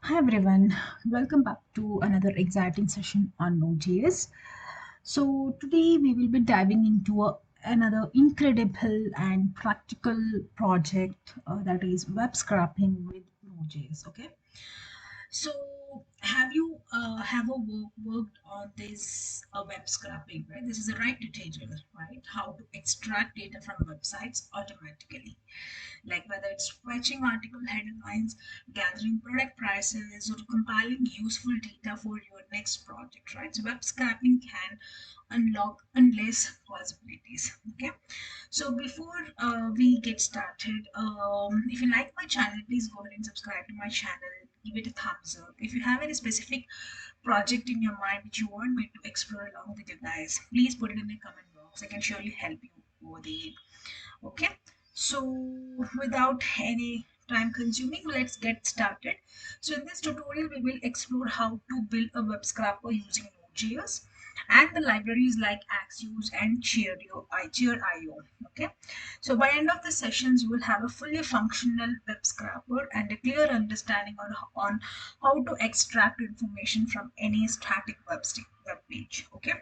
Hi everyone, welcome back to another exciting session on Node.js. So today we will be diving into another incredible and practical project that is web scraping with Node.js. Okay, so have you worked on this web scraping? Right, this is the right tutorial, right? How to extract data from websites automatically, like whether it's fetching article headlines, gathering product prices, or compiling useful data for your next project, right? So web scraping can unlock endless possibilities. Okay, so before we get started, if you like my channel, please go ahead and subscribe to my channel. Give it a thumbs up. If you have any specific project in your mind which you want me to explore along with you guys, please put it in the comment box. I can surely help you over the okay. So without any time consuming, let's get started. So in this tutorial we will explore how to build a web scraper using node.js and the libraries like Axios and Cheerio. Okay, so by end of the sessions you will have a fully functional web scraper and a clear understanding on how to extract information from any static web page. Okay,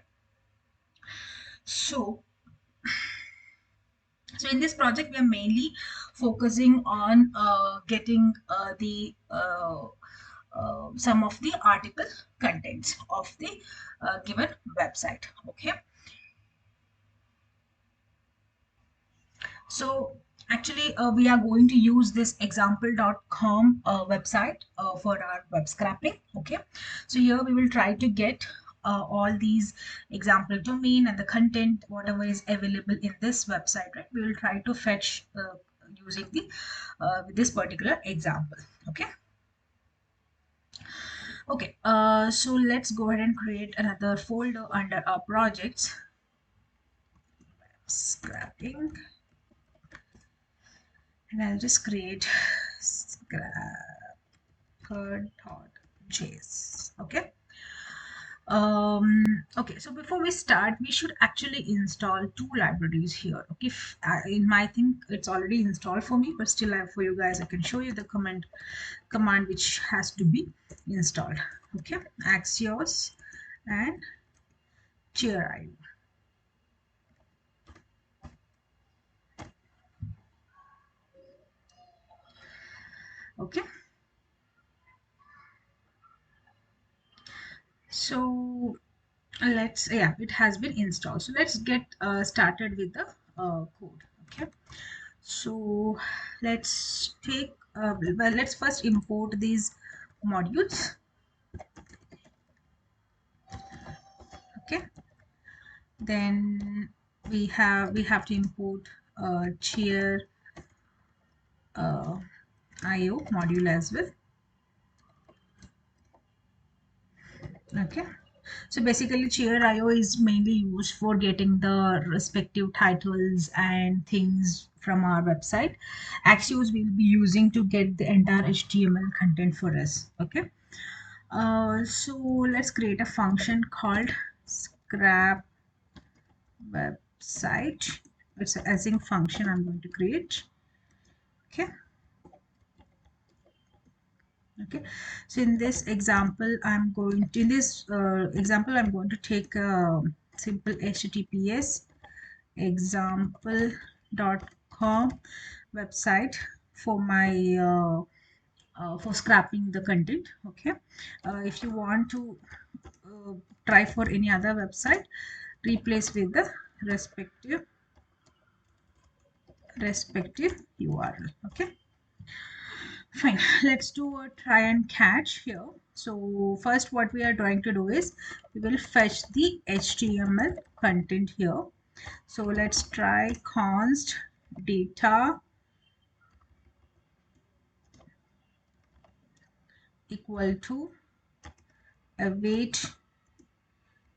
so so in this project, we are mainly focusing on getting the some of the article contents of the given website. Okay, so actually we are going to use this example.com website for our web scraping. Okay, so here we will try to get all these example domain and the content whatever is available in this website, right? We will try to fetch using the this particular example. Okay, so let's go ahead and create another folder under our projects, scrapping, and I'll just create scrapper.js. Okay. Okay, so before we start, we should actually install two libraries here. Okay, in my thing it's already installed for me, but still for you guys I can show you the command which has to be installed. Okay, Axios and Cheerio. Okay, so it has been installed, so let's get started with the code. Okay, so let's first import these modules. Okay, then we have to import cheer uh, io module as well. Okay, so basically cheer.io is mainly used for getting the respective titles and things from our website. Axios will be using to get the entire HTML content for us. Okay, so let's create a function called scrap website. It's an async function I'm going to create. Okay, okay, so in this example I'm going to take a simple https example.com website for my for scrapping the content. Okay, if you want to uh, try for any other website, replace with the respective url. Okay, fine, let's do a try and catch here. So first what we are trying to do is we will fetch the HTML content here. So let's try const data equal to await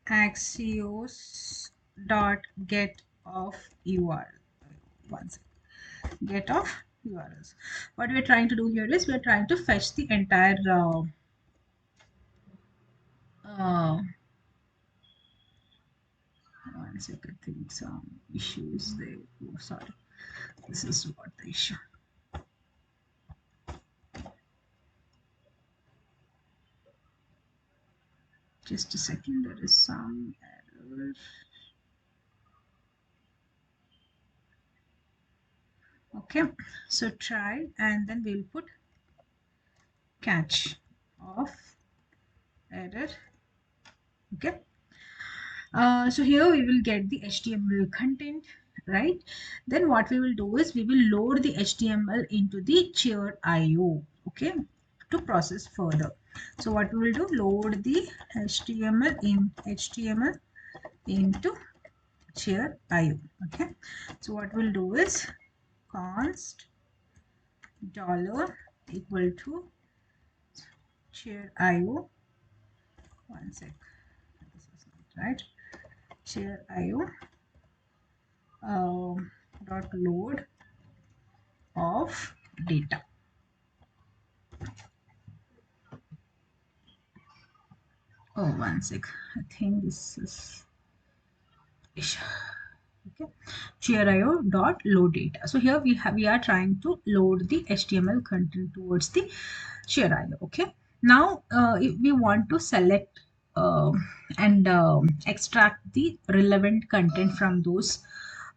axios dot get of url. Once get of urls. What we're trying to do here is we're trying to fetch the entire uh, one second, I think some issues there. Oh, sorry, this is what the issue. Just a second, there is some error. Okay, so try, and then we'll put catch of error. Okay, so here we will get the HTML content, right? Then what we will do is we will load the HTML into the Cheerio, okay, to process further. So what we will do, load the HTML into Cheerio. Okay, so what we'll do is const dollar equal to Cheerio. One sec, this is not right. Cheerio dot load of data. Oh, one sec. I think this is okay. Cheerio dot load data. So here we are trying to load the HTML content towards the Cheerio. Okay. Now if we want to select and extract the relevant content from those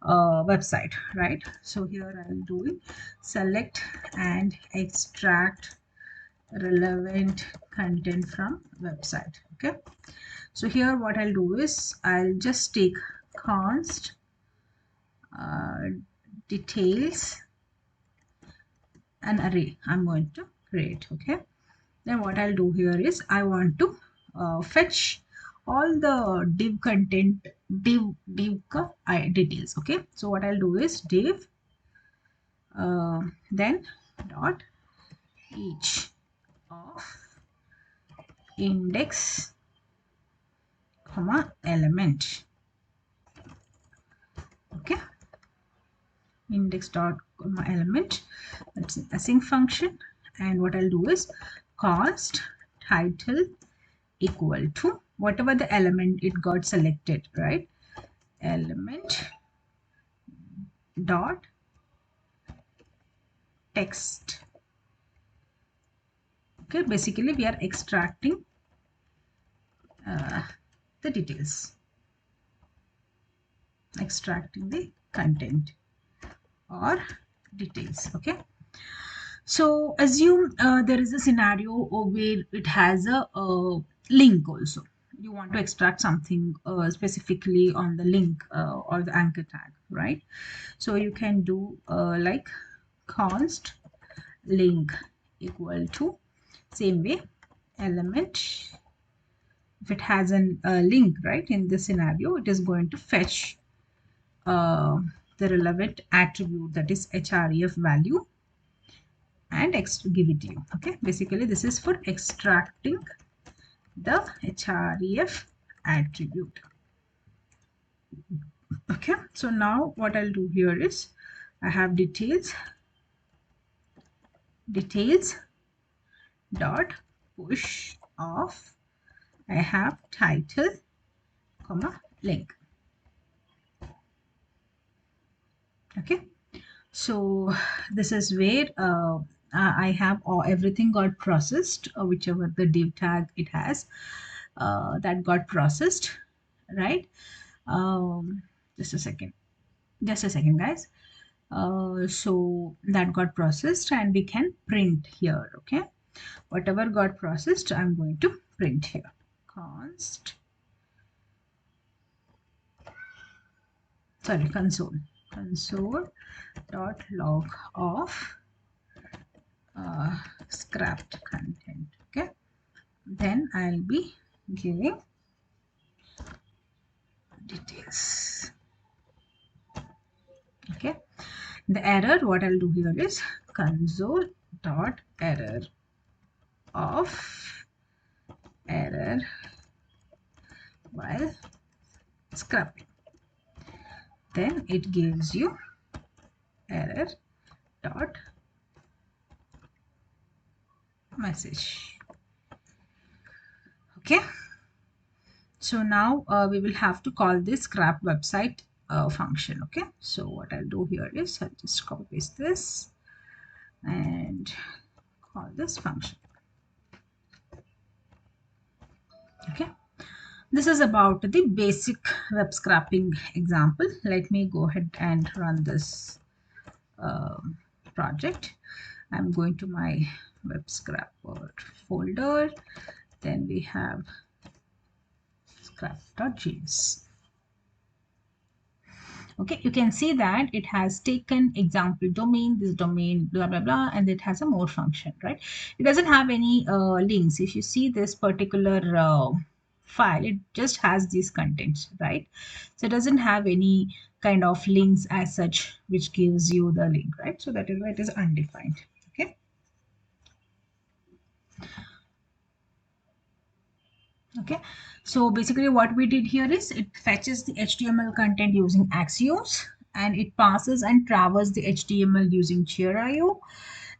website, right? So here I'll do it. Select and extract relevant content from website. Okay, so here what I'll do is I'll just take const details an array I'm going to create. Okay, then what I'll do here is I want to fetch all the div content div details. Okay, so what I'll do is div then dot each of index comma element. Okay, index dot comma element, that's an async function, and what I'll do is const title equal to whatever the element it got selected, right? Element dot text. Okay, basically we are extracting the details, extracting the content or details. Okay, so assume there is a scenario where it has a link also. You want to extract something specifically on the link or the anchor tag, right? So you can do like const link equal to same way element. If it has a link, right, in this scenario, it is going to fetch uh, the relevant attribute, that is href value, and give it to you. Okay, basically this is for extracting the href attribute. Okay, so now what I'll do here is I have details dot push of, I have title comma link. Okay, so this is where I have everything got processed, whichever the div tag it has, that got processed, right? Just a second, guys. So that got processed and we can print here. Okay, whatever got processed I'm going to print here. Const, sorry, console dot log of scrapped content. Okay, then I'll be giving details. Okay, the error, what I'll do here is console dot error of error while scrapping, then it gives you error dot message. Okay, so now we will have to call this scrap website function. Okay, so what I'll do here is I'll just copy paste this and call this function. Okay, This is about the basic web scraping example. Let me go ahead and run this project. I'm going to my web scraper folder. Then we have scrap.js. Okay, you can see that it has taken example domain, this domain, blah blah blah, and it has a more function, right? It doesn't have any links. If you see this particular file, it just has these contents, right? So it doesn't have any kind of links as such which gives you the link, right? So that is why it is undefined. Okay. Okay, so basically what we did here is it fetches the HTML content using Axios, and it passes and traverses the HTML using Cheerio,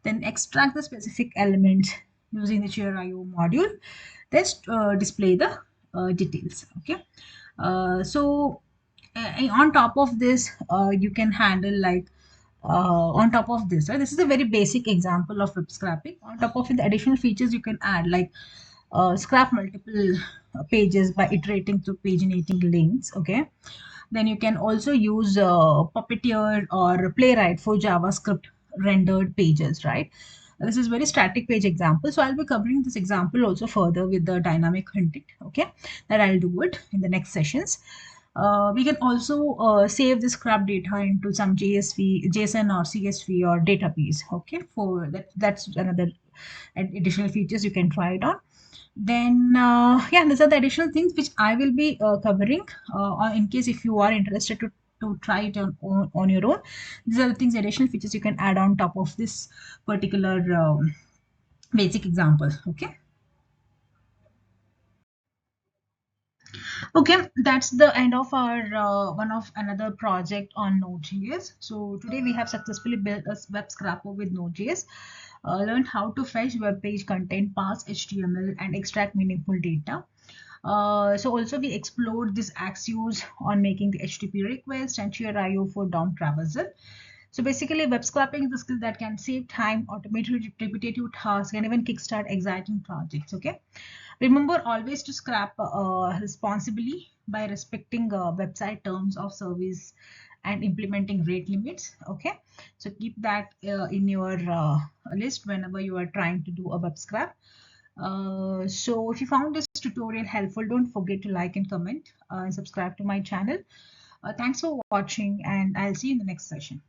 then extract the specific element using the Cheerio module, then display the details. Okay, on top of this, you can handle like on top of this, right? This is a very basic example of web scraping. On top of it, the additional features you can add like scrap multiple pages by iterating through paginating links. Okay, then you can also use Puppeteer or Playwright for JavaScript rendered pages, right? This is very static page example. So I'll be covering this example also further with the dynamic content. Okay, that I'll do it in the next sessions. We can also save the scrap data into some JSON or CSV or database. Okay, for that, that's another additional features you can try it on. Then yeah, these are the additional things which I will be covering in case if you are interested to try it on your own. These are the things, additional features you can add on top of this particular basic example. Okay. Okay, that's the end of our one of another project on Node.js. So today we have successfully built a web scraper with Node.js, learned how to fetch web page content, parse HTML, and extract meaningful data. So also we explored this Axios on making the HTTP request and Cheerio for DOM traversal. So basically, web scraping is a skill that can save time, automate repetitive tasks, and even kickstart exciting projects. Okay. Remember always to scrap responsibly by respecting website terms of service and implementing rate limits. Okay, so keep that in your list whenever you are trying to do a web scrap. So if you found this tutorial helpful, don't forget to like and comment and subscribe to my channel. Thanks for watching, and I'll see you in the next session.